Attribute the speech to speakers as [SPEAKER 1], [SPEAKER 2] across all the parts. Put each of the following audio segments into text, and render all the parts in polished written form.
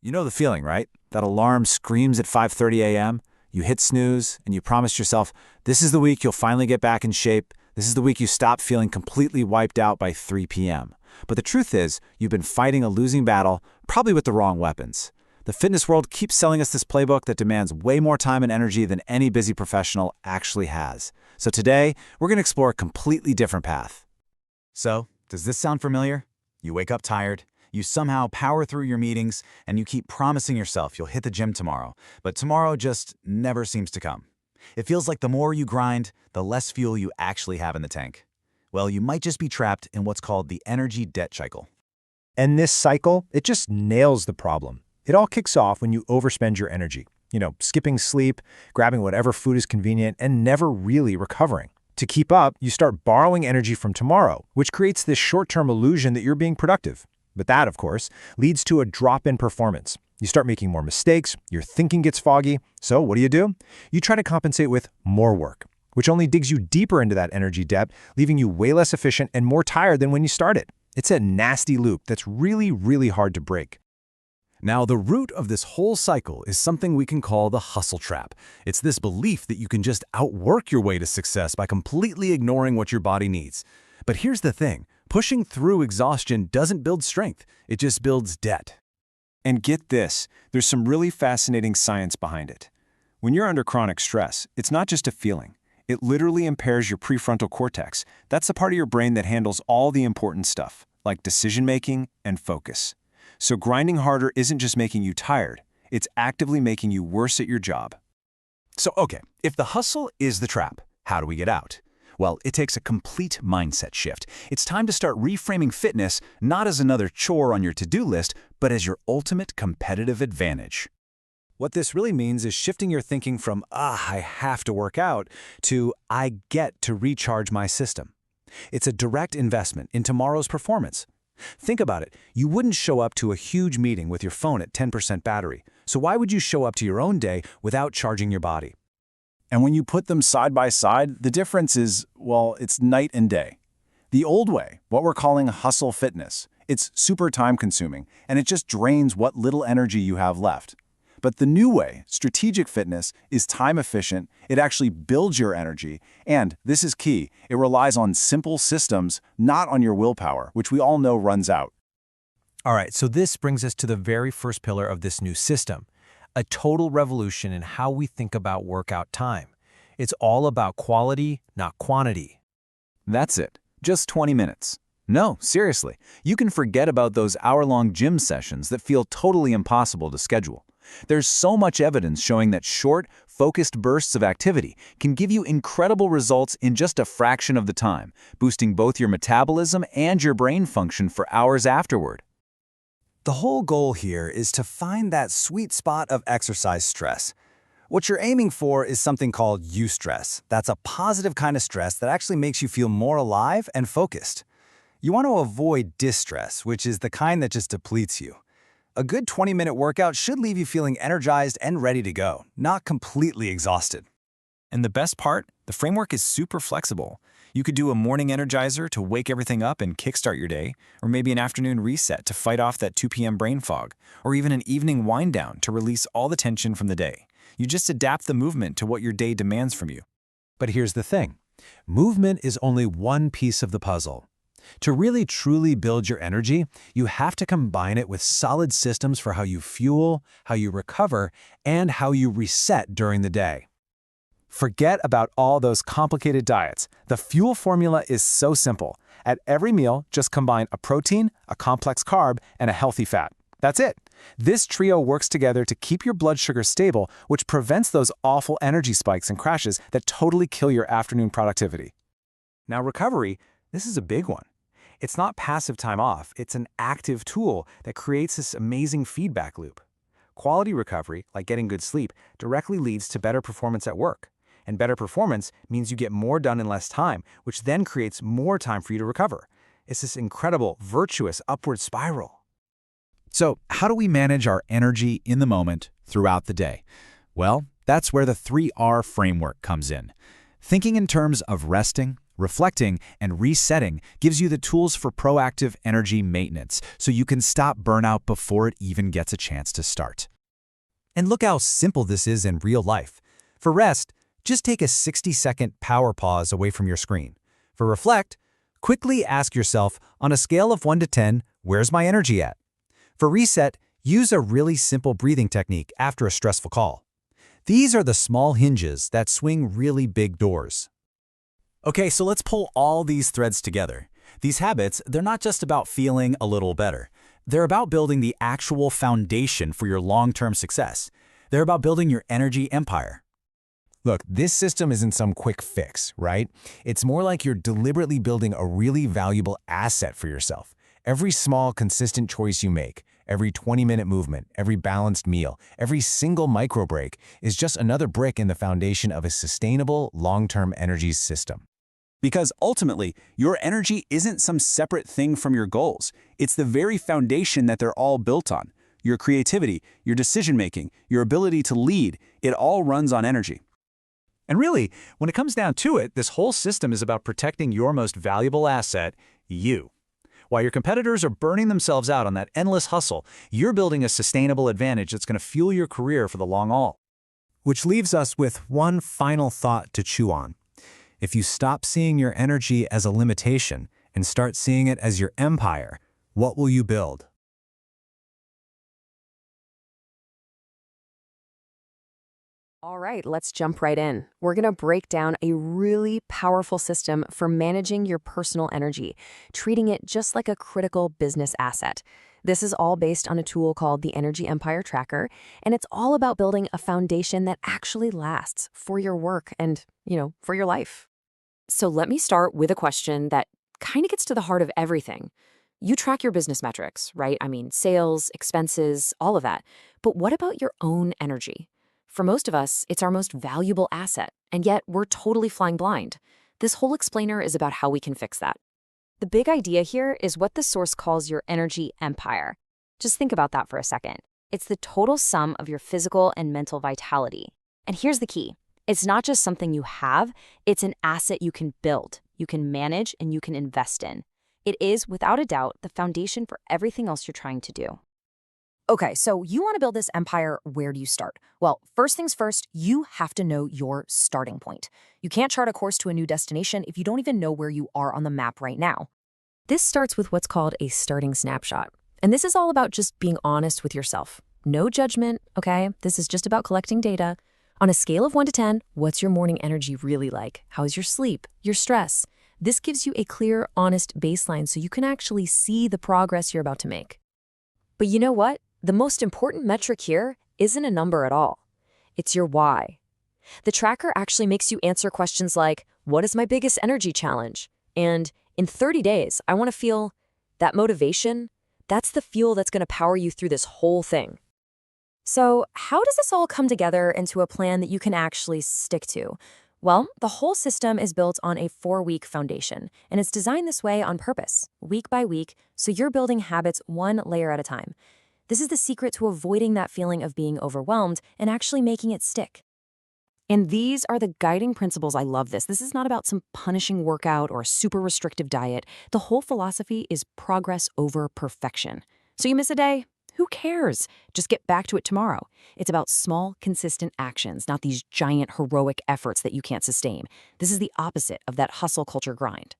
[SPEAKER 1] You know the feeling, right? That alarm screams at 5:30 a.m., you hit snooze, and you promise yourself, this is the week you'll finally get back in shape. This is the week you stop feeling completely wiped out by 3 p.m. But the truth is, you've been fighting a losing battle, probably with the wrong weapons. The fitness world keeps selling us this playbook that demands way more time and energy than any busy professional actually has. So today, we're going to explore a completely different path.
[SPEAKER 2] So, does this sound familiar? You wake up tired, you somehow power through your meetings, and you keep promising yourself you'll hit the gym tomorrow, but tomorrow just never seems to come. It feels like the more you grind, the less fuel you actually have in the tank. Well, you might just be trapped in what's called the energy debt cycle.
[SPEAKER 3] And this cycle, it just nails the problem. It all kicks off when you overspend your energy. Skipping sleep, grabbing whatever food is convenient, and never really recovering. To keep up, you start borrowing energy from tomorrow, which creates this short-term illusion that you're being productive. But that, of course, leads to a drop in performance. You start making more mistakes, your thinking gets foggy, so what do? You try to compensate with more work, which only digs you deeper into that energy debt, leaving you way less efficient and more tired than when you started. It's a nasty loop that's really, really hard to break.
[SPEAKER 4] Now, the root of this whole cycle is something we can call the hustle trap. It's this belief that you can just outwork your way to success by completely ignoring what your body needs. But here's the thing, pushing through exhaustion doesn't build strength, it just builds debt.
[SPEAKER 3] And get this, there's some really fascinating science behind it. When you're under chronic stress, it's not just a feeling. It literally impairs your prefrontal cortex. That's the part of your brain that handles all the important stuff, like decision-making and focus. So grinding harder isn't just making you tired, it's actively making you worse at your job.
[SPEAKER 4] So, okay, if the hustle is the trap, how do we get out? Well, it takes a complete mindset shift. It's time to start reframing fitness not as another chore on your to-do list, but as your ultimate competitive advantage.
[SPEAKER 1] What this really means is shifting your thinking from, I have to work out, to, I get to recharge my system. It's a direct investment in tomorrow's performance. Think about it. You wouldn't show up to a huge meeting with your phone at 10% battery. So why would you show up to your own day without charging your body?
[SPEAKER 5] And when you put them side by side, the difference is, well, it's night and day. The old way, what we're calling hustle fitness, it's super time-consuming, and it just drains what little energy you have left. But the new way, strategic fitness, is time-efficient, it actually builds your energy, and, this is key, it relies on simple systems, not on your willpower, which we all know runs out.
[SPEAKER 3] All right, so this brings us to the very first pillar of this new system, a total revolution in how we think about workout time. It's all about quality, not quantity.
[SPEAKER 1] That's it. Just 20 minutes. No, seriously, you can forget about those hour-long gym sessions that feel totally impossible to schedule. There's so much evidence showing that short, focused bursts of activity can give you incredible results in just a fraction of the time, boosting both your metabolism and your brain function for hours afterward.
[SPEAKER 2] The whole goal here is to find that sweet spot of exercise stress. What you're aiming for is something called eustress. That's a positive kind of stress that actually makes you feel more alive and focused. You want to avoid distress, which is the kind that just depletes you. A good 20-minute workout should leave you feeling energized and ready to go, not completely exhausted.
[SPEAKER 6] And the best part, the framework is super flexible. You could do a morning energizer to wake everything up and kickstart your day, or maybe an afternoon reset to fight off that 2 p.m. brain fog, or even an evening wind down to release all the tension from the day. You just adapt the movement to what your day demands from you.
[SPEAKER 3] But here's the thing. Movement is only one piece of the puzzle. To really truly build your energy, you have to combine it with solid systems for how you fuel, how you recover, and how you reset during the day.
[SPEAKER 1] Forget about all those complicated diets. The fuel formula is so simple. At every meal, just combine a protein, a complex carb, and a healthy fat. That's it. This trio works together to keep your blood sugar stable, which prevents those awful energy spikes and crashes that totally kill your afternoon productivity. Now, recovery, this is a big one. It's not passive time off, it's an active tool that creates this amazing feedback loop. Quality recovery, like getting good sleep, directly leads to better performance at work. And better performance means you get more done in less time, which then creates more time for you to recover. It's this incredible, virtuous upward spiral.
[SPEAKER 4] So, how do we manage our energy in the moment throughout the day? Well, that's where the 3R framework comes in. Thinking in terms of resting, Reflecting and resetting gives you the tools for proactive energy maintenance, so you can stop burnout before it even gets a chance to start. And look how simple this is in real life. For rest, just take a 60-second power pause away from your screen. For reflect, quickly ask yourself, on a scale of 1 to 10, where's my energy at? For reset, use a really simple breathing technique after a stressful call. These are the small hinges that swing really big doors.
[SPEAKER 6] Okay, so let's pull all these threads together. These habits, they're not just about feeling a little better. They're about building the actual foundation for your long-term success. They're about building your energy empire.
[SPEAKER 3] Look, this system isn't some quick fix, right? It's more like you're deliberately building a really valuable asset for yourself. Every small, consistent choice you make, every 20-minute movement, every balanced meal, every single micro break is just another brick in the foundation of a sustainable, long-term energy system.
[SPEAKER 5] Because ultimately, your energy isn't some separate thing from your goals. It's the very foundation that they're all built on. Your creativity, your decision-making, your ability to lead, it all runs on energy.
[SPEAKER 6] And really, when it comes down to it, this whole system is about protecting your most valuable asset, you. While your competitors are burning themselves out on that endless hustle, you're building a sustainable advantage that's going to fuel your career for the long haul.
[SPEAKER 3] Which leaves us with one final thought to chew on. If you stop seeing your energy as a limitation and start seeing it as your empire, what will you build?
[SPEAKER 7] All right, let's jump right in. We're going to break down a really powerful system for managing your personal energy, treating it just like a critical business asset. This is all based on a tool called the Energy Empire Tracker, and it's all about building a foundation that actually lasts for your work and, for your life. So let me start with a question that kind of gets to the heart of everything. You track your business metrics, right? I mean, sales, expenses, all of that. But what about your own energy? For most of us, it's our most valuable asset, and yet we're totally flying blind. This whole explainer is about how we can fix that. The big idea here is what the source calls your energy empire. Just think about that for a second. It's the total sum of your physical and mental vitality. And here's the key. It's not just something you have, it's an asset you can build, you can manage, and you can invest in. It is, without a doubt, the foundation for everything else you're trying to do. Okay, so you want to build this empire, where do you start? Well, first things first, you have to know your starting point. You can't chart a course to a new destination if you don't even know where you are on the map right now. This starts with what's called a starting snapshot. And this is all about just being honest with yourself. No judgment, okay? This is just about collecting data. On a scale of 1 to 10, what's your morning energy really like? How's your sleep? Your stress? This gives you a clear, honest baseline so you can actually see the progress you're about to make. But you know what? The most important metric here isn't a number at all. It's your why. The tracker actually makes you answer questions like, what is my biggest energy challenge? And in 30 days, I want to feel that motivation. That's the fuel that's going to power you through this whole thing. So how does this all come together into a plan that you can actually stick to? Well, the whole system is built on a 4-week foundation, and it's designed this way on purpose, week by week, so you're building habits one layer at a time. This is the secret to avoiding that feeling of being overwhelmed and actually making it stick. And these are the guiding principles. I love this. This is not about some punishing workout or a super restrictive diet. The whole philosophy is progress over perfection. So you miss a day? Who cares? Just get back to it tomorrow. It's about small, consistent actions, not these giant, heroic efforts that you can't sustain. This is the opposite of that hustle culture grind.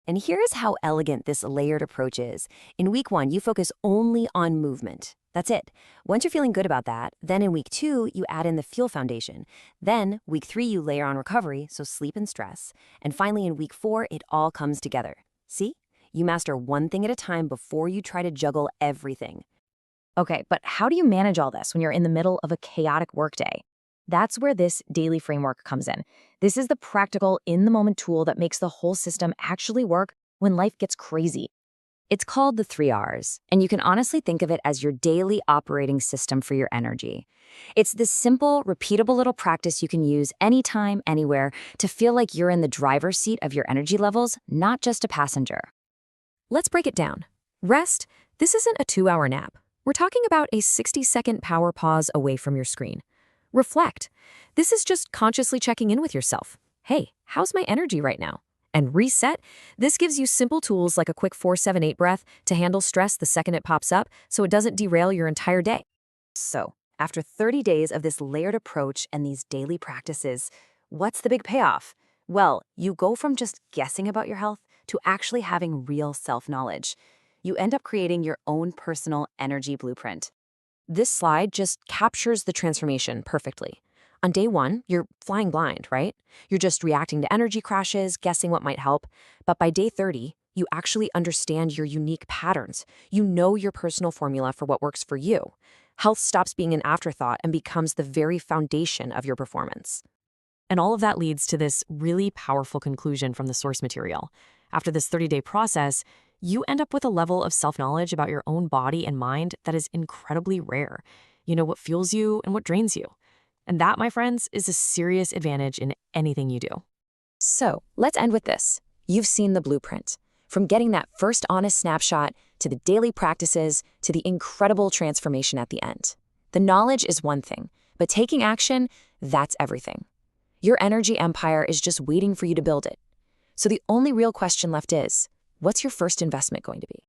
[SPEAKER 7] And here's how elegant this layered approach is. In week 1, you focus only on movement. That's it. Once you're feeling good about that, then in week 2, you add in the fuel foundation. Then week 3, you layer on recovery, so sleep and stress. And finally, in week 4, it all comes together. See? You master one thing at a time before you try to juggle everything. Okay, but how do you manage all this when you're in the middle of a chaotic workday? That's where this daily framework comes in. This is the practical, in-the-moment tool that makes the whole system actually work when life gets crazy. It's called the 3 Rs, and you can honestly think of it as your daily operating system for your energy. It's this simple, repeatable little practice you can use anytime, anywhere, to feel like you're in the driver's seat of your energy levels, not just a passenger. Let's break it down. Rest, this isn't a 2-hour nap. We're talking about a 60-second power pause away from your screen. Reflect. This is just consciously checking in with yourself. Hey, how's my energy right now? And reset, this gives you simple tools like a quick 4-7-8 breath to handle stress the second it pops up so it doesn't derail your entire day. So, after 30 days of this layered approach and these daily practices, what's the big payoff? Well, you go from just guessing about your health to actually having real self-knowledge. You end up creating your own personal energy blueprint. This slide just captures the transformation perfectly. On day 1, you're flying blind, right? You're just reacting to energy crashes, guessing what might help. But by day 30, you actually understand your unique patterns. You know your personal formula for what works for you. Health stops being an afterthought and becomes the very foundation of your performance. And all of that leads to this really powerful conclusion from the source material. After this 30-day process, you end up with a level of self-knowledge about your own body and mind that is incredibly rare. You know what fuels you and what drains you. And that, my friends, is a serious advantage in anything you do. So, let's end with this. You've seen the blueprint. From getting that first honest snapshot, to the daily practices, to the incredible transformation at the end. The knowledge is one thing, but taking action, that's everything. Your energy empire is just waiting for you to build it. So the only real question left is, what's your first investment going to be?